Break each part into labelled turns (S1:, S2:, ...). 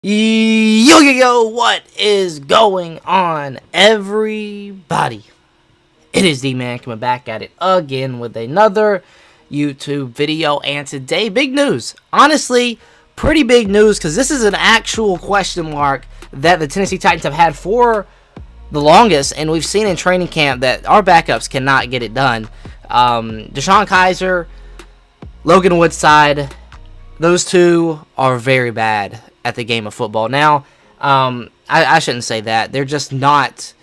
S1: Yo, what is going on, everybody? It is D-Man coming back at it again with another YouTube video, and today, big news. Honestly, pretty big news, because this is an actual question mark that the Tennessee Titans have had for the longest, and we've seen in training camp that our backups cannot get it done. Deshone Kizer, Logan Woodside, those two are very bad at the game of football. Now, I shouldn't say that. They're just not,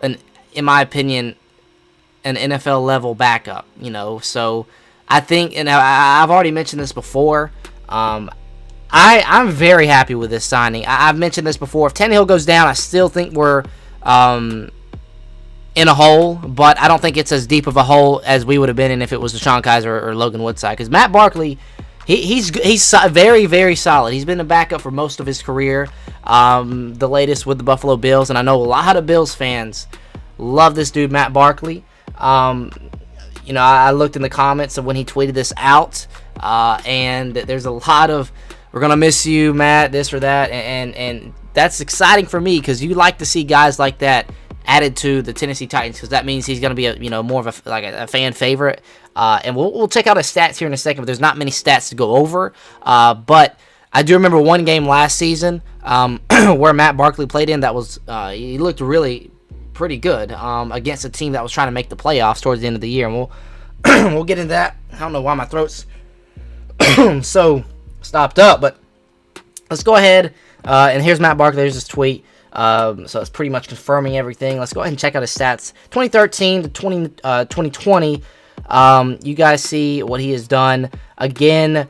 S1: in my opinion, an NFL level backup, So I think, and I've already mentioned this before, I'm very happy with this signing. I've mentioned this before. If Tannehill goes down, I still think we're in a hole, but I don't think it's as deep of a hole as we would have been in if it was Deshone Kizer or Logan Woodside. Because Matt Barkley, he's very, very solid. He's been a backup for most of his career. The latest with the Buffalo Bills, and I know a lot of Bills fans love this dude, Matt Barkley. I looked in the comments of when he tweeted this out, and there's a lot of, "We're gonna miss you, Matt," this or that, and that's exciting for me because you like to see guys like that added to the Tennessee Titans, because that means he's going to be more of a fan favorite. And we'll check out his stats here in a second, but there's not many stats to go over. But I do remember one game last season where Matt Barkley played in that was he looked really pretty good against a team that was trying to make the playoffs towards the end of the year, and we'll get into that. I don't know why my throat's so stopped up, but let's go ahead. And here's Matt Barkley. There's his tweet. So it's pretty much confirming everything. Let's go ahead and check out his stats. 2013 to 2020. You guys see what he has done. Again,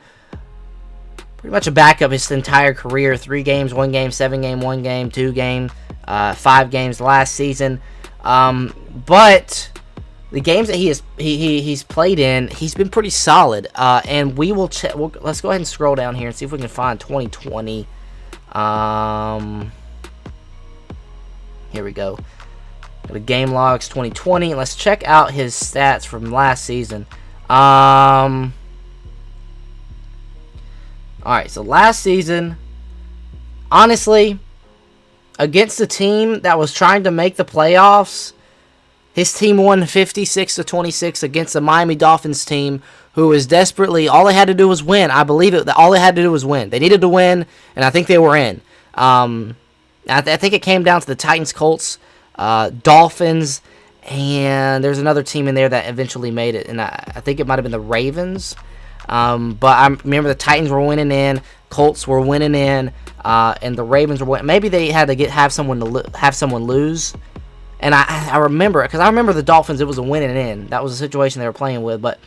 S1: pretty much a backup his entire career. 3 games, 1 game, 7 game, 1 game, 2 game, 5 games last season. But the games that he's played in, he's been pretty solid. And we will check. Let's go ahead and scroll down here and see if we can find 2020. Here we go. The game logs 2020. Let's check out his stats from last season. Alright, so last season, honestly, against the team that was trying to make the playoffs, his team won 56-26 against the Miami Dolphins team, who was desperately, all they had to do was win. I believe it. All they had to do was win. They needed to win, and I think they were in. I think it came down to the Titans, Colts, Dolphins, and there's another team in there that eventually made it, and I think it might have been the Ravens. But I remember the Titans were winning in, Colts were winning in, and the Ravens were winning. Maybe they had to have someone lose. And I remember, because I remember the Dolphins, it was a winning in. That was the situation they were playing with. But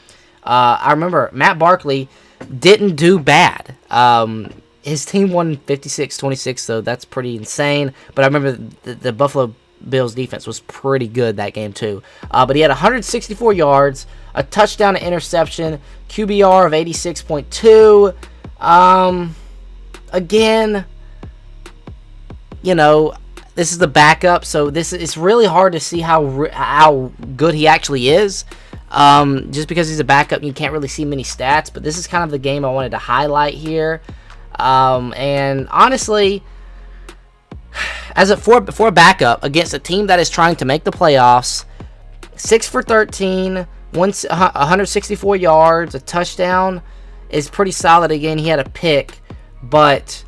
S1: I remember Matt Barkley didn't do bad. His team won 56-26, so that's pretty insane. But I remember the Buffalo Bills defense was pretty good that game too. But he had 164 yards, a touchdown to interception, QBR of 86.2. Again, this is the backup, so it's really hard to see how good he actually is. Just because he's a backup, you can't really see many stats. But this is kind of the game I wanted to highlight here. And honestly, for a backup against a team that is trying to make the playoffs, 6 for 13, 164 yards, a touchdown is pretty solid. Again, he had a pick, but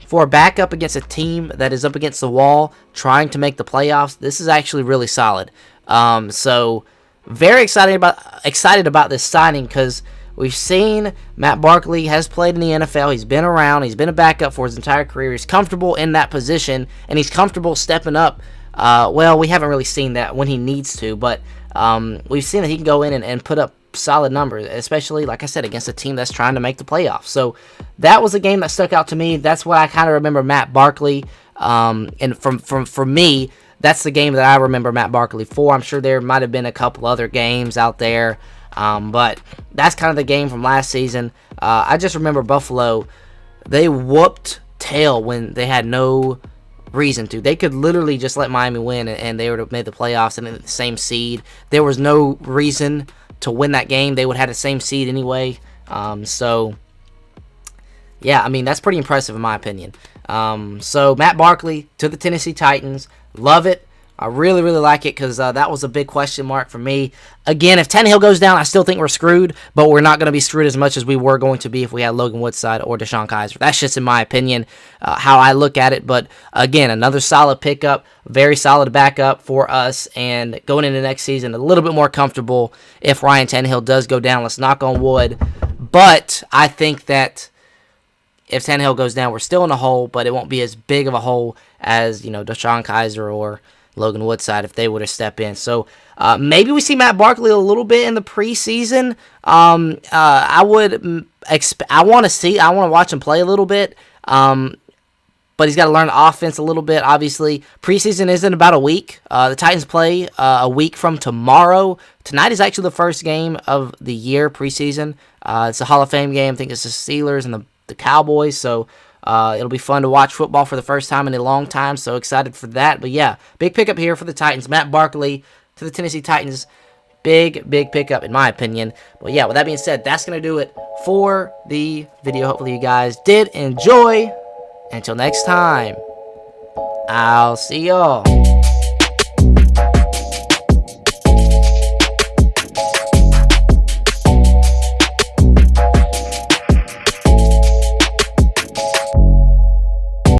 S1: for a backup against a team that is up against the wall trying to make the playoffs, this is actually really solid. So very excited about this signing, because we've seen Matt Barkley has played in the NFL. He's been around. He's been a backup for his entire career. He's comfortable in that position, and he's comfortable stepping up. Well, we haven't really seen that when he needs to, but we've seen that he can go in and put up solid numbers, especially, like I said, against a team that's trying to make the playoffs. So that was a game that stuck out to me. That's what I kind of remember Matt Barkley. And for me, that's the game that I remember Matt Barkley for. I'm sure there might have been a couple other games out there. But that's kind of the game from last season. I just remember Buffalo, they whooped tail when they had no reason to. They could literally just let Miami win, and they would have made the playoffs and the same seed. There was no reason to win that game. They would have had the same seed anyway. So, yeah, I mean, that's pretty impressive in my opinion. So Matt Barkley to the Tennessee Titans. Love it. I really, really like it because that was a big question mark for me. Again, if Tannehill goes down, I still think we're screwed, but we're not going to be screwed as much as we were going to be if we had Logan Woodside or Deshone Kizer. That's just in my opinion, how I look at it. But again, another solid pickup, very solid backup for us, and going into next season, a little bit more comfortable if Ryan Tannehill does go down. Let's knock on wood. But I think that if Tannehill goes down, we're still in a hole, but it won't be as big of a hole as, Deshone Kizer or Logan Woodside if they were to step in. So maybe we see Matt Barkley a little bit in the preseason. I want to watch him play a little bit. But he's got to learn the offense a little bit, obviously. Preseason is in about a week. The Titans play a week from tomorrow. Tonight is actually the first game of the year, preseason. It's a Hall of Fame game. I think it's the Steelers and the Cowboys. So it'll be fun to watch football for the first time in a long time. So excited for that. But yeah, big pickup here for the Titans. Matt Barkley to the Tennessee Titans. Big pickup in my opinion. But yeah, with that being said, that's going to do it for the video. Hopefully you guys did enjoy. Until next time, I'll see y'all.